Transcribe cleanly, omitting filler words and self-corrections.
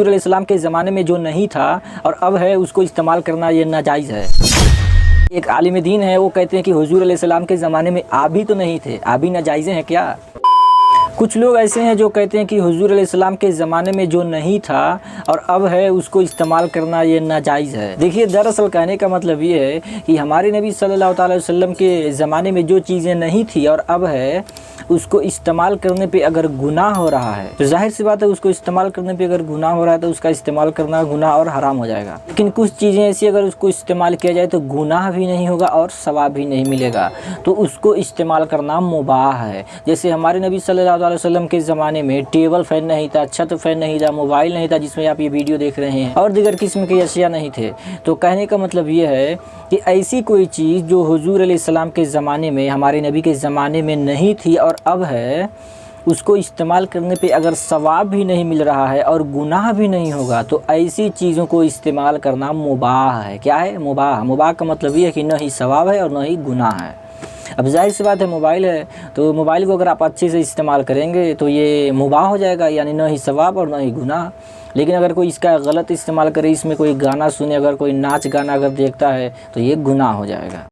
हुज़ूर अलैहिस्सलाम के ज़माने में जो नहीं था और अब है उसको इस्तेमाल करना ये नाजायज़ है। एक आलिम दीन है, वो कहते हैं कि हुज़ूर अलैहिस्सलाम के ज़माने में आबी तो नहीं थे, आबी नाजायज़े हैं क्या? कुछ लोग ऐसे हैं जो कहते हैं कि हुज़ूर अलैहिस्सलाम के ज़माने में जो नहीं था और अब है उसको इस्तेमाल करना ये नाजायज़ है। देखिए, दरअसल कहने का मतलब ये है कि हमारे नबी सल्लल्लाहु अलैहि वसल्लम के ज़माने में जो चीज़ें नहीं थी और अब है उसको इस्तेमाल करने पे अगर गुनाह हो रहा है तो जाहिर सी बात है, उसको इस्तेमाल करने पे अगर गुनाह हो रहा है तो उसका इस्तेमाल करना गुनाह और हराम हो जाएगा। लेकिन कुछ चीज़ें ऐसी अगर उसको इस्तेमाल किया जाए तो गुनाह भी नहीं होगा और सवाब भी नहीं मिलेगा, तो उसको इस्तेमाल करना मुबाह है। जैसे हमारे नबी सल्लल्लाहु अलैहि वसल्लम के ज़माने में टेबल फ़ैन नहीं था, छत फ़ैन नहीं था, मोबाइल नहीं था जिसमें आप ये वीडियो देख रहे हैं, और दीगर किस्म के अशिया नहीं थे। तो कहने का मतलब ये है कि ऐसी कोई चीज़ जो हुज़ूर अलैहिस्सलाम के ज़माने में, हमारे नबी के ज़माने में नहीं थी और अब है, उसको इस्तेमाल करने पे अगर सवाब भी नहीं मिल रहा है और गुनाह भी नहीं होगा, तो ऐसी चीज़ों को इस्तेमाल करना मुबाह है। क्या है? मुबाह। मुबाह का मतलब ये है कि न ही सवाब है और न ही गुनाह है। अब जाहिर सी बात है, मोबाइल है तो मोबाइल को अगर आप अच्छे से इस्तेमाल करेंगे तो ये मुबाह हो जाएगा, यानी न ही सवाब और न ही गुनाह। लेकिन अगर कोई इसका गलत इस्तेमाल करे, इसमें कोई गाना सुने, अगर कोई नाच गाना अगर देखता है तो ये गुनाह हो जाएगा।